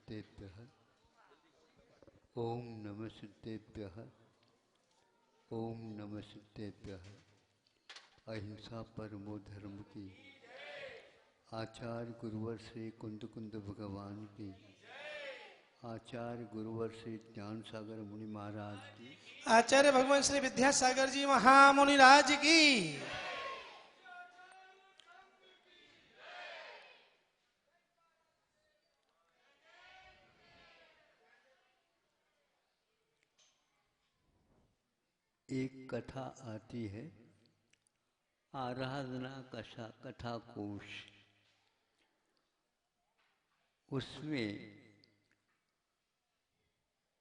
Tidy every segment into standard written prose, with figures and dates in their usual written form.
सिद्धेभ्यः ओम नमः सिद्धेभ्यः ओम नमः सिद्धेभ्यः। अहिंसा परमो धर्म की, आचार्य गुरुवर श्री कुंद कुंद भगवान की, आचार्य गुरुवर श्री ज्ञान सागर मुनि महाराज की, आचार्य भगवान श्री विद्यासागर जी महामुनि राज की। एक कथा आती है, आराधना कथा कोश। उसमें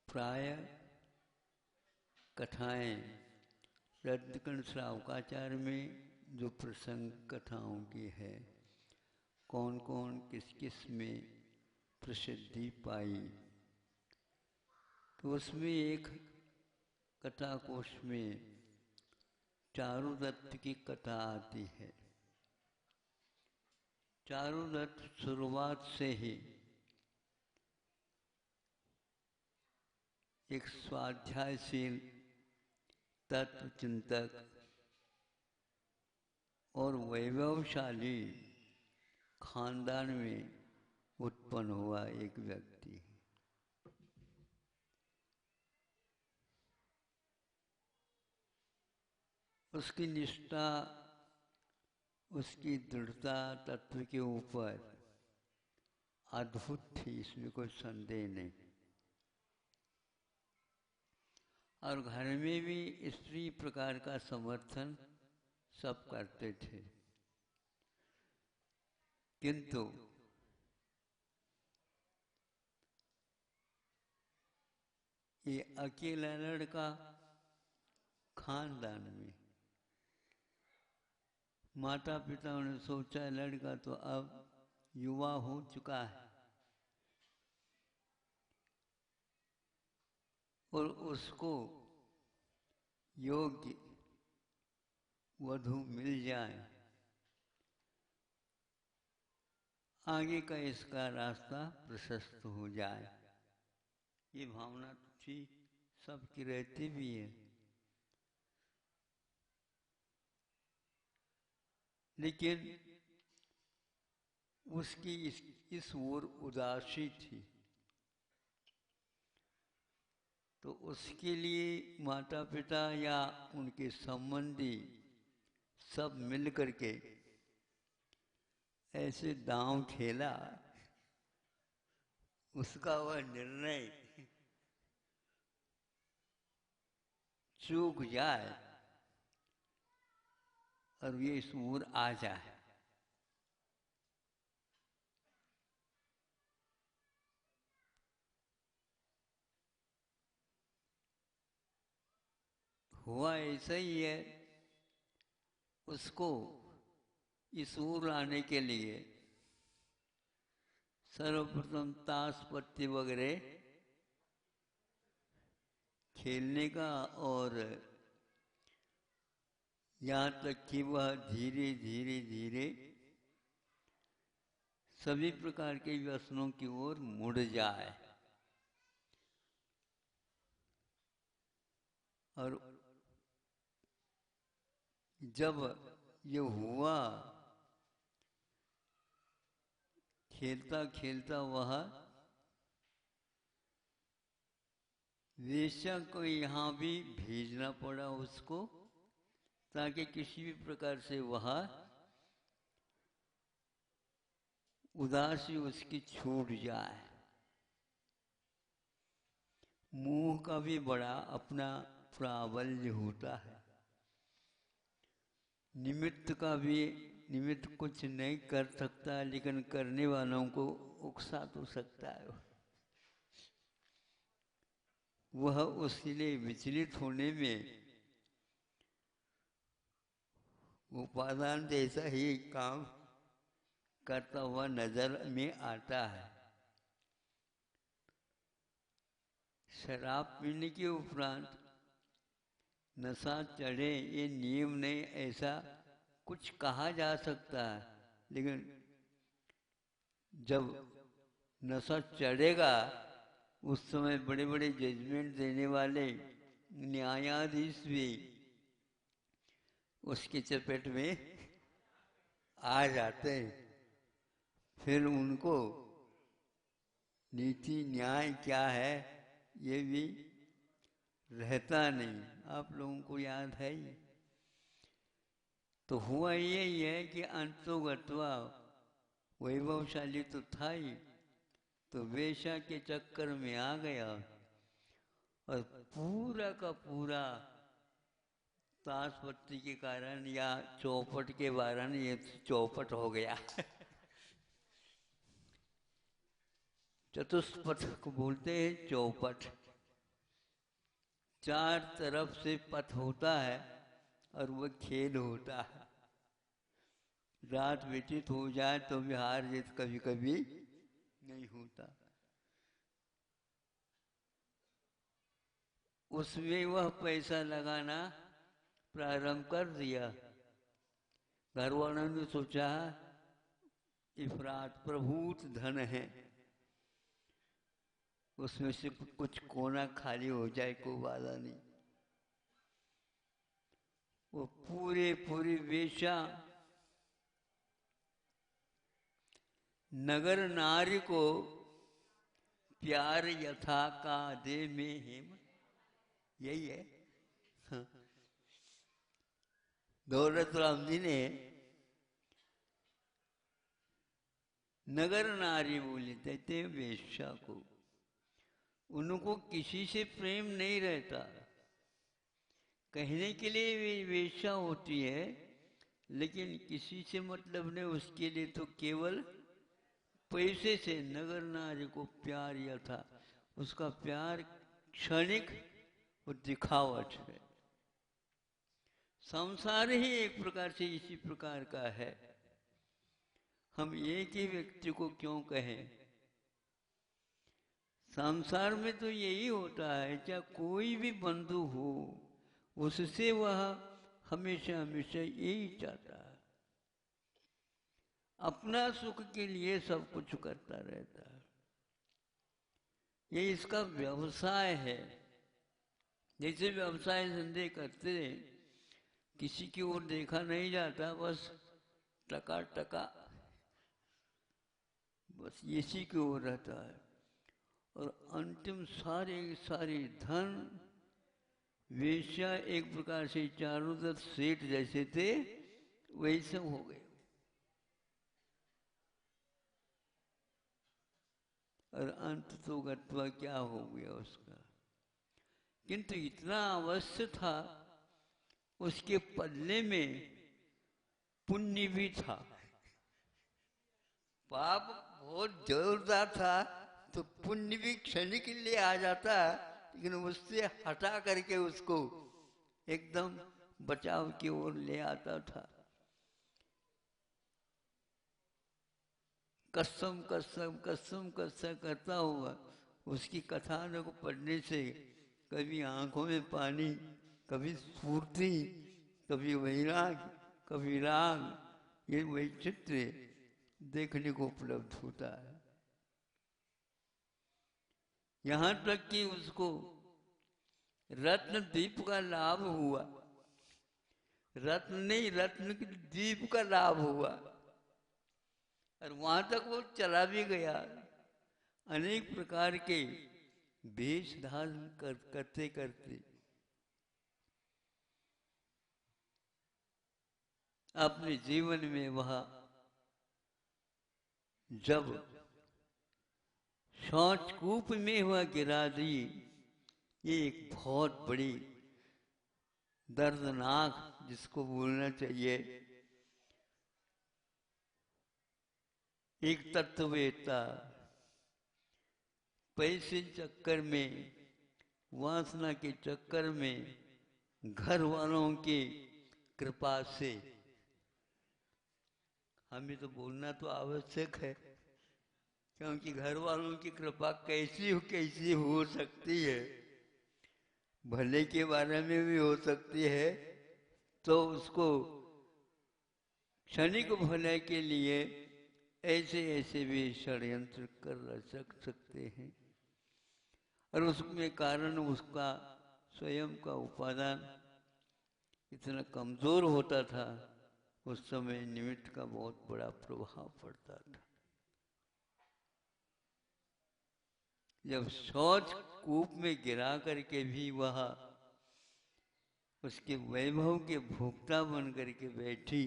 प्राय कथाएं रद्दकण श्रावकाचार्य में जो प्रसंग कथाओं की है, कौन कौन किस किस में प्रसिद्धि पाई, तो उसमें एक कथा कोश में चारुदत्त की कथा आती है। चारुदत्त शुरुआत से ही एक स्वाध्यायशील तत्व चिंतक और वैभवशाली खानदान में उत्पन्न हुआ एक व्यक्ति है। उसकी निष्ठा, उसकी दृढ़ता तत्व के ऊपर अद्भुत थी, इसमें कोई संदेह नहीं। और घर में भी स्त्री प्रकार का समर्थन सब करते थे, किंतु ये अकेला लड़का खानदान में, माता पिता ने सोचा लड़का तो अब युवा हो चुका है और उसको योग्य वधू मिल जाए, आगे का इसका रास्ता प्रशस्त हो जाए। ये भावना तो थी, सबकी रहती भी है। लेकिन उसकी इस ओर उदासी थी, तो उसके लिए माता पिता या उनके संबंधी सब मिल करके ऐसे दांव खेला, उसका वह निर्णय चूक जाए और ये इस ओर आ जाए। हुआ ऐसा ही है, उसको इस ओर आने के लिए सर्वप्रथम ताश पत्ती वगैरह खेलने का, और यहाँ तक कि वह धीरे धीरे धीरे सभी प्रकार के व्यसनों की ओर मुड़ जाए। और जब ये हुआ, खेलता खेलता वह वेश्या को यहाँ भी भेजना पड़ा उसको, ताकि किसी भी प्रकार से वह उदासी उसकी छूट जाए। मोह का भी बड़ा अपना प्राबल्य होता है, निमित्त का भी, निमित्त कुछ नहीं कर सकता, लेकिन करने वालों को उकसा तो सकता है। वह उसके लिए विचलित होने में उपादान जैसा ही काम करता हुआ नजर में आता है। शराब पीने के उपरांत नशा चढ़े ये नियम नहीं, ऐसा कुछ कहा जा सकता है, लेकिन जब नशा चढ़ेगा उस समय बड़े बड़े जजमेंट देने वाले न्यायाधीश भी उसकी चपेट में आ जाते हैं। फिर उनको नीति न्याय क्या है ये भी रहता नहीं। आप लोगों को याद है ही। तो हुआ यही है कि अंतोगत्वा वैभवशाली तो था ही, तो वेश्या के चक्कर में आ गया और पूरा का पूरा ताश पत्ती के कारण या चौपट के कारण ये चौपट हो गया। चतुष्पथ को बोलते हैं चौपट। चार तरफ से पथ होता है और वह खेल होता है। रात व्यतीत हो जाए तो भी हार जीत कभी कभी नहीं होता। उसमें वह पैसा लगाना प्रारंभ कर दिया। घर वालों ने सोचा इफरात प्रभूत धन है, उसमें से कुछ कोना खाली हो जाए कोई वादा नहीं। वो पूरी वेश्या नगर नारी को प्यार यथा का दे में हेम, यही है। हाँ। दौलत राम जी ने नगर नारी बोली देते वेश्या को। उनको किसी से प्रेम नहीं रहता। कहने के लिए वे वेश्या होती है, लेकिन किसी से मतलब नहीं। उसके लिए तो केवल पैसे से नगर नारी को प्यार या था। उसका प्यार क्षणिक और दिखावट है। संसार ही एक प्रकार से इसी प्रकार का है। हम एक ही व्यक्ति को क्यों कहें? संसार में तो यही होता है, चाहे कोई भी बंधु हो, उससे वह हमेशा हमेशा यही चाहता है, अपना सुख के लिए सब कुछ करता रहता है। ये इसका व्यवसाय है। जैसे व्यवसाय धंधे करते किसी की ओर देखा नहीं जाता, बस टका टका बस इसी की ओर रहता है। और अंतिम सारे धन वेश्या एक प्रकार से चारों तरफ सेठ जैसे थे वैसे हो गए। और अंत तो गत्वा क्या हो गया उसका। किंतु इतना अवश्य था, उसके पल्ले में पुण्य भी था। पाप बहुत जोरदार था तो पुण्य भी क्षणिक के लिए आ जाता, लेकिन उससे हटा करके उसको एकदम बचाव की ओर ले आता था। कसम कसम कसम कसम करता हुआ उसकी कथा को पढ़ने से कभी आंखों में पानी, कभी स्फूर्ति, कभी वैराग, कभी राग, ये वैचित्र्य देखने को उपलब्ध होता है। यहां तक कि उसको रत्न द्वीप का लाभ हुआ। रत्न नहीं, रत्न के द्वीप का लाभ हुआ। और वहां तक वो चला भी गया। अनेक प्रकार के वेश धारण करते करते अपने जीवन में वह जब शौच कूप में हुआ गिरा दी, ये एक बहुत बड़ी दर्दनाक, जिसको बोलना चाहिए, एक तत्ववेत्ता पैसे चक्कर में, वासना के चक्कर में, घर वालों की कृपा से, हमें तो बोलना तो आवश्यक है, क्योंकि घर वालों की कृपा कैसी हो सकती है, भले के बारे में भी हो सकती है, तो उसको क्षणिक भले के लिए ऐसे ऐसे भी षड्यंत्र कर रच सकते हैं। और उसमें कारण उसका स्वयं का उपादान इतना कमजोर होता था, उस समय निमित्त का बहुत बड़ा प्रभाव पड़ता था। जब शौच कूप में गिरा करके भी वह उसके वैभव के भोक्ता बन करके बैठी,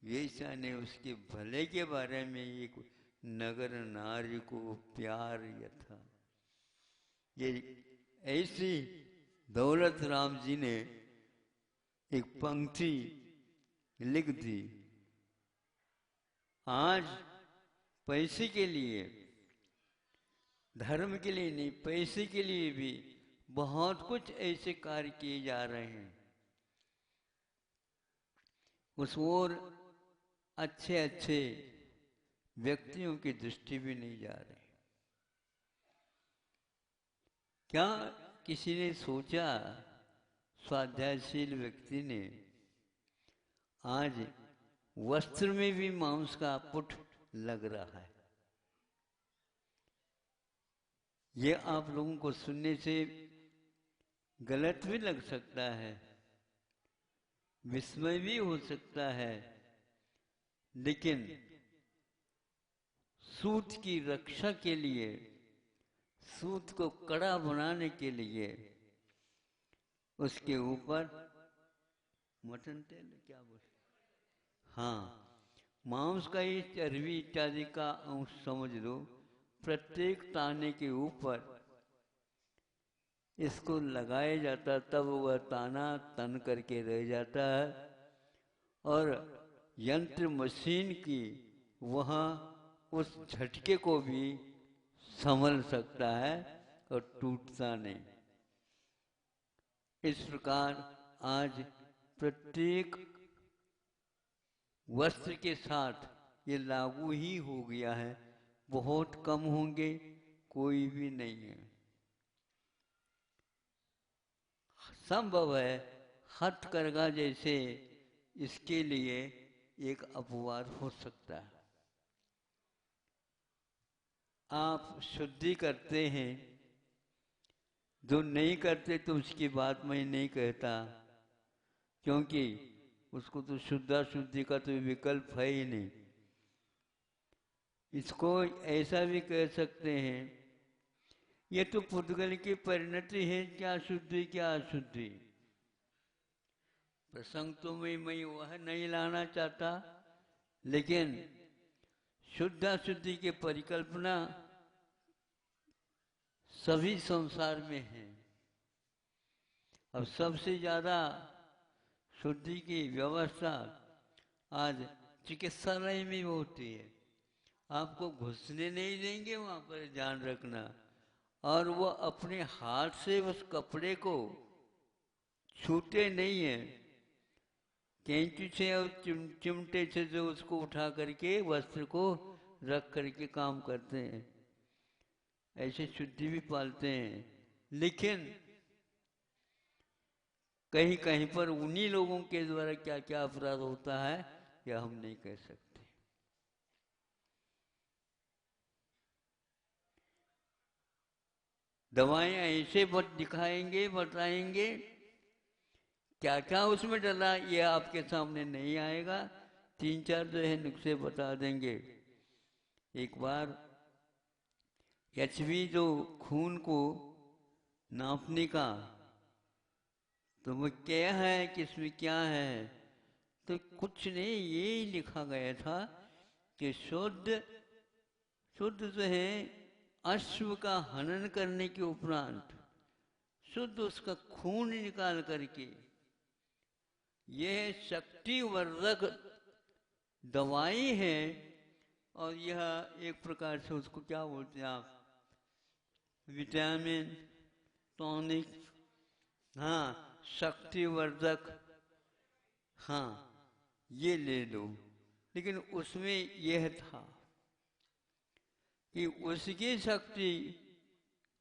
वेश्या ने उसके भले के बारे में एक नगर नारी को प्यार यथा, ये ऐसी दौलत राम जी ने एक पंक्ति लिख दी। आज पैसे के लिए, धर्म के लिए नहीं, पैसे के लिए भी बहुत कुछ ऐसे कार्य किए जा रहे हैं। उस ओर अच्छे अच्छे व्यक्तियों की दृष्टि भी नहीं जा रही। क्या किसी ने सोचा, स्वाध्यायशील व्यक्ति ने, आज वस्त्र में भी मांस का पुट लग रहा है। ये आप लोगों को सुनने से गलत भी लग सकता है, विस्मय भी हो सकता है, लेकिन सूत की रक्षा के लिए, सूत को कड़ा बनाने के लिए उसके ऊपर मटन तेल क्या बोले, हाँ, मांस का ही चर्बी इत्यादि का अंश समझ लो, प्रत्येक ताने के ऊपर इसको लगाया जाता, तब वह ताना तन करके रह जाता है और यंत्र मशीन की वहाँ उस झटके को भी संभल सकता है और टूटता नहीं। इस प्रकार आज प्रत्येक वस्त्र के साथ ये लागू ही हो गया है। बहुत कम होंगे, कोई भी नहीं है। संभव है हथकरघा जैसे इसके लिए एक अपवाद हो सकता है। आप शुद्धि करते हैं, जो नहीं करते तो उसकी बात मैं नहीं कहता, क्योंकि उसको तो शुद्धा शुद्धि का तो विकल्प है ही नहीं। इसको ऐसा भी कह सकते हैं, ये तो पुद्गल की परिणति है, क्या शुद्धि क्या अशुद्धि। प्रसंग तो मैं वह नहीं लाना चाहता, लेकिन शुद्धा शुद्धि की परिकल्पना सभी संसार में है। अब सबसे ज्यादा शुद्धि की व्यवस्था आज चिकित्सालय में होती है। आपको घुसने नहीं देंगे वहां पर, ध्यान रखना। और वो अपने हाथ से उस कपड़े को छूते नहीं है, कैंची से और चिमटे से जो उसको उठा करके वस्त्र को रख करके काम करते हैं। ऐसे शुद्धि भी पालते हैं, लेकिन कहीं कहीं पर उन्हीं लोगों के द्वारा क्या क्या अपराध होता है यह हम नहीं कह सकते। दवाएं ऐसे दिखाएंगे, बताएंगे, क्या क्या उसमें डला ये आपके सामने नहीं आएगा। 3-4 जो है नुस्खे बता देंगे। एक बार एचबी जो खून को नापने का, तो वो क्या है, किसमें क्या है, तो कुछ नहीं, ये लिखा गया था कि शुद्ध जो है अश्व का हनन करने के उपरांत शुद्ध उसका खून निकाल करके, यह शक्तिवर्धक दवाई है। और यह एक प्रकार से उसको क्या बोलते हैं आप, विटामिन टॉनिक, हाँ, शक्तिवर्धक, हाँ, ये ले लो। लेकिन उसमें यह था कि उसकी शक्ति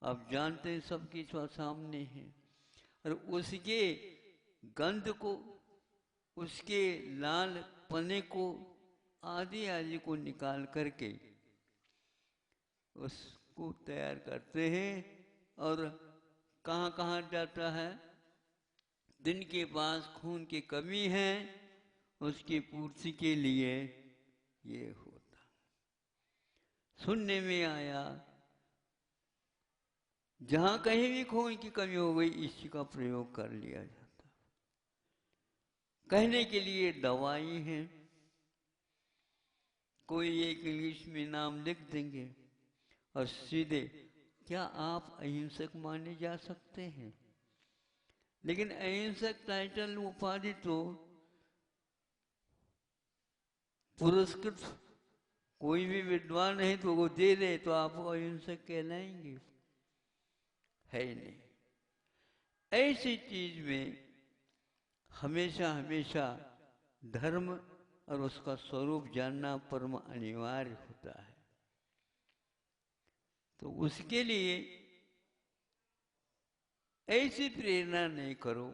आप जानते हैं सबके सामने है, और उसके गंध को, उसके लाल पने को आदि आदि को निकाल करके उसको तैयार करते हैं। और कहाँ कहाँ जाता है? जिनके पास खून की कमी है उसकी पूर्ति के लिए ये होता। सुनने में आया जहां कहीं भी खून की कमी हो गई इसी का प्रयोग कर लिया जाता। कहने के लिए दवाई है, कोई एक इंग्लिश में नाम लिख देंगे और सीधे, क्या आप अहिंसक माने जा सकते हैं? लेकिन अहिंसक टाइटल उपाधि तो पुरस्कृत कोई भी विद्वान है तो वो दे दे तो आप अहिंसक कहलाएंगे, है नहीं। ऐसी चीज में हमेशा हमेशा धर्म और उसका स्वरूप जानना परम अनिवार्य होता है। तो उसके लिए ऐसी प्रेरणा नहीं करो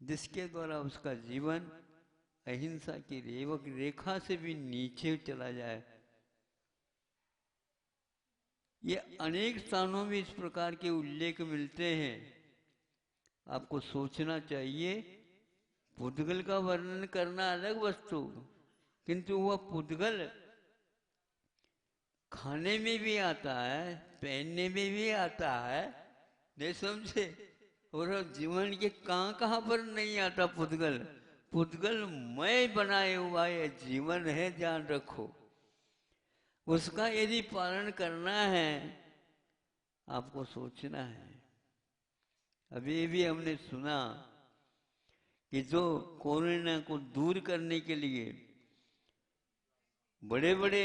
जिसके द्वारा उसका जीवन अहिंसा की रेखा से भी नीचे चला जाए। ये अनेक स्थानों में इस प्रकार के उल्लेख मिलते हैं। आपको सोचना चाहिए, पुद्गल का वर्णन करना अलग वस्तु, किंतु वह पुद्गल खाने में भी आता है, पहनने में भी आता है, नहीं समझे? और जीवन के कहाँ कहाँ पर नहीं आता पुद्गल। पुद्गल मैं बनाए हुआ ये जीवन है, ध्यान रखो। उसका यदि पालन करना है आपको सोचना है। अभी भी हमने सुना कि जो कोरोना को दूर करने के लिए बड़े बड़े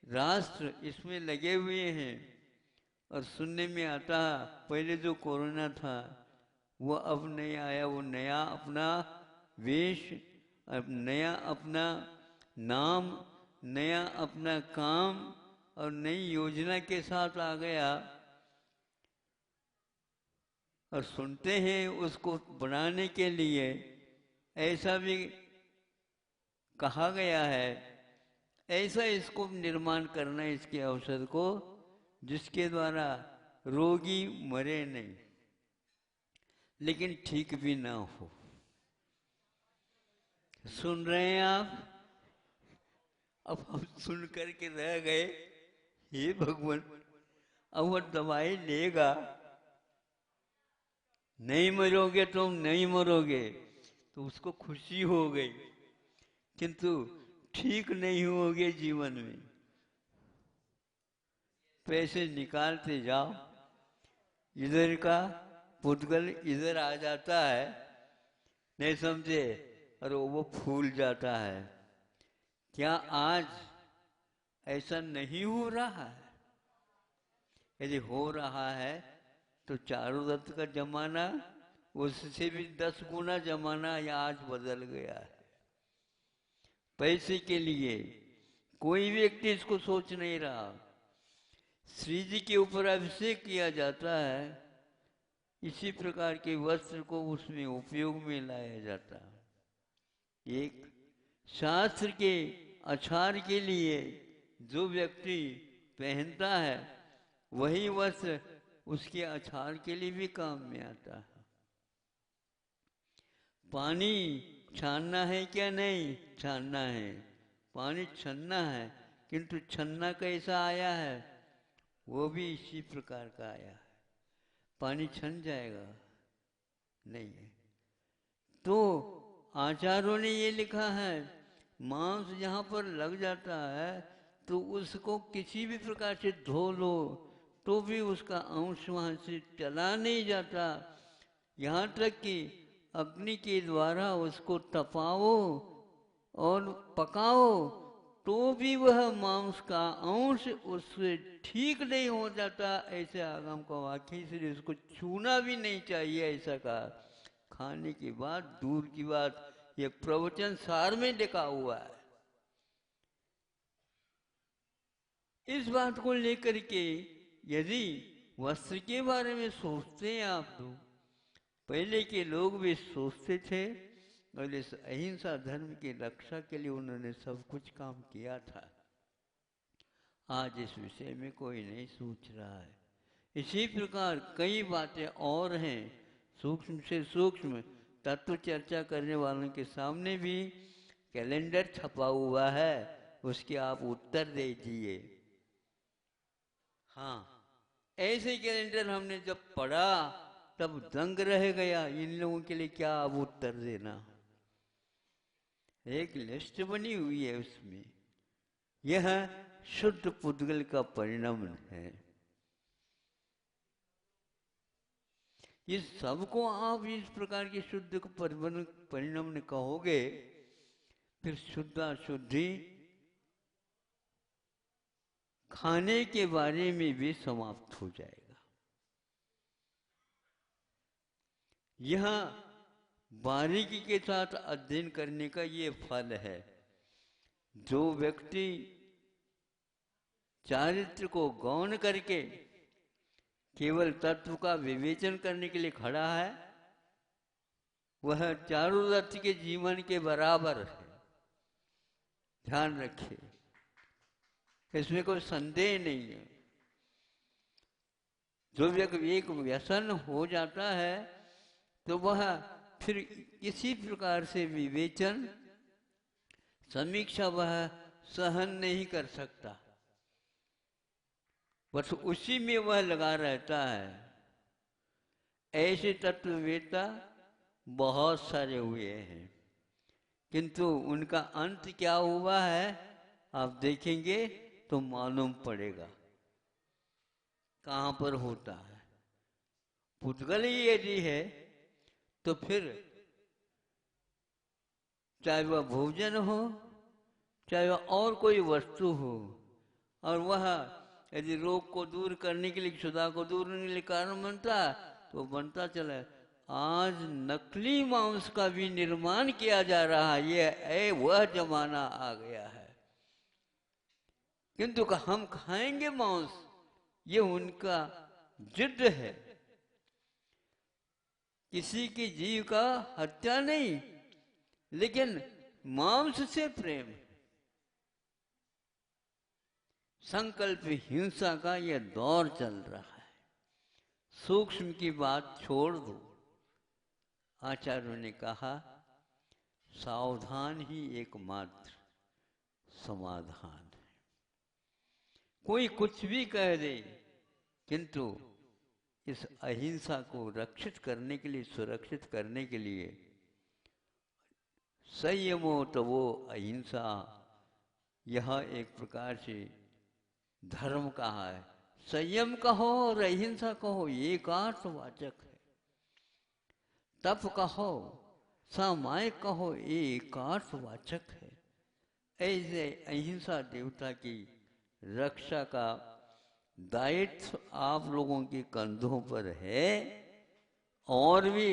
राष्ट्र इसमें लगे हुए हैं, और सुनने में आता पहले जो कोरोना था वो अब नहीं आया, वो नया अपना वेश, अब नया अपना नाम, नया अपना काम और नई योजना के साथ आ गया। और सुनते हैं उसको बनाने के लिए ऐसा भी कहा गया है, ऐसा इसको निर्माण करना, इसके औषध को, जिसके द्वारा रोगी मरे नहीं लेकिन ठीक भी ना हो। सुन रहे हैं आप? अब हम सुन करके रह गए, हे भगवान अब वह दवाई लेगा, नहीं मरोगे तुम, नहीं मरोगे, तो उसको खुशी हो गई, किंतु ठीक नहीं होगे जीवन में। पैसे निकालते जाओ, इधर का पुद्गल इधर आ जाता है, नहीं समझे, और वो फूल जाता है। क्या आज ऐसा नहीं हो रहा है? यदि हो रहा है तो चारों दत्त का जमाना उससे भी 10 गुना जमाना या आज बदल गया है। पैसे के लिए कोई व्यक्ति इसको सोच नहीं रहा। श्री जी के ऊपर अभिषेक किया जाता है, इसी प्रकार के वस्त्र को उसमें उपयोग में लाया जाता है। एक शास्त्र के आचार के लिए जो व्यक्ति पहनता है वही वस्त्र उसके आचार के लिए भी काम में आता है। पानी छानना है क्या? नहीं छानना है, पानी छन्ना है, किंतु छन्ना कैसा आया है? वो भी इसी प्रकार का आया है। पानी छन जाएगा? नहीं है। तो आचार्यों ने ये लिखा है, मांस जहाँ पर लग जाता है तो उसको किसी भी प्रकार से धो लो तो भी उसका अंश वहाँ से चला नहीं जाता। यहाँ तक कि अग्नि के द्वारा उसको तपाओ और पकाओ तो भी वह मांस का अंश उससे ठीक नहीं हो जाता। ऐसे आगम का वाक्य, इसलिए उसको छूना भी नहीं चाहिए, ऐसा कहा। खाने की बात दूर की बात, ये प्रवचन सार में लिखा हुआ है। इस बात को लेकर के यदि वस्त्र के बारे में सोचते हैं आप, तो पहले के लोग भी सोचते थे और इस अहिंसा धर्म की रक्षा के लिए उन्होंने सब कुछ काम किया था। आज इस विषय में कोई नहीं सोच रहा है। इसी प्रकार कई बातें और हैं, सूक्ष्म से सूक्ष्म तत्व चर्चा करने वालों के सामने भी कैलेंडर छपा हुआ है, उसके आप उत्तर दीजिए। हाँ, ऐसे कैलेंडर हमने जब पढ़ा तब दंग रह गया, इन लोगों के लिए क्या अब उत्तर देना। एक लिस्ट बनी हुई है, उसमें यह शुद्ध पुद्गल का परिणाम है। इस सबको आप इस प्रकार की शुद्ध परिणाम ने कहोगे, फिर शुद्धा शुद्धि खाने के बारे में भी समाप्त हो जाएगा। यह बारीकी के साथ अध्ययन करने का ये फल है। जो व्यक्ति चारित्र को गौण करके केवल तत्व का विवेचन करने के लिए खड़ा है, वह चारों तत्व के जीवन के बराबर है। ध्यान रखिए, इसमें कोई संदेह नहीं है। जो व्यक्ति एक व्यसन हो जाता है तो वह फिर किसी प्रकार से विवेचन समीक्षा वह सहन नहीं कर सकता, बस उसी में वह लगा रहता है। ऐसे तत्ववेत्ता बहुत सारे हुए हैं, किंतु उनका अंत क्या हुआ है आप देखेंगे तो मालूम पड़ेगा कहाँ पर होता है। पुद्गल ही यदि है तो फिर चाहे वह भोजन हो, चाहे वह और कोई वस्तु हो, और वह यदि रोग को दूर करने के लिए, क्षुधा को दूर करने के लिए कारण बनता तो बनता चला। आज नकली मांस का भी निर्माण किया जा रहा है, ये वह जमाना आ गया है। किंतु हम खाएंगे मांस, ये उनका जिद है। किसी की जीव का हत्या नहीं, लेकिन मांस से प्रेम, संकल्प हिंसा का यह दौर चल रहा है। सूक्ष्म की बात छोड़ दो। आचार्यों ने कहा सावधान ही एकमात्र समाधान है। कोई कुछ भी कह दे, किंतु इस अहिंसा को रक्षित करने के लिए, सुरक्षित करने के लिए संयमो तवो अहिंसा, यह एक प्रकार से धर्म कहा है। संयम कहो और अहिंसा कहो, एकार्थवाचक है। तप कहो, सामायिक कहो, एकार्थवाचक है। ऐसे अहिंसा देवता की रक्षा का दायित्व आप लोगों के कंधों पर है। और भी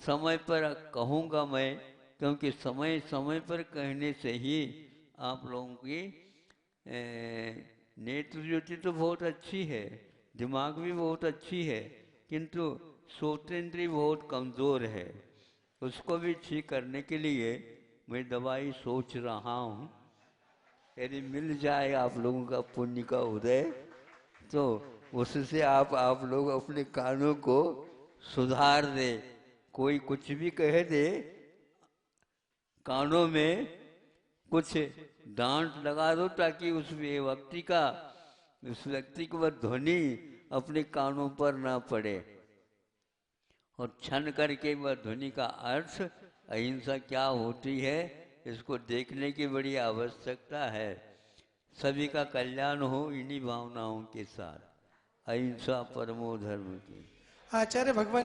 समय पर कहूँगा मैं, क्योंकि समय समय पर कहने से ही आप लोगों की नेत्र ज्योति तो बहुत अच्छी है, दिमाग भी बहुत अच्छी है, किंतु श्रोतेंद्रिय बहुत कमज़ोर है। उसको भी ठीक करने के लिए मैं दवाई सोच रहा हूँ। यदि मिल जाए आप लोगों का पुण्य का उदय, तो उससे आप लोग अपने कानों को सुधार दे। कोई कुछ भी कह दे, कानों में कुछ डांट लगा दो, ताकि उस व्यक्ति की वह ध्वनि अपने कानों पर ना पड़े, और क्षण करके वह ध्वनि का अर्थ, अहिंसा क्या होती है, इसको देखने की बड़ी आवश्यकता है। सभी का कल्याण हो इन्हीं भावनाओं के साथ। अहिंसा परमो धर्म की। आचार्य भगवान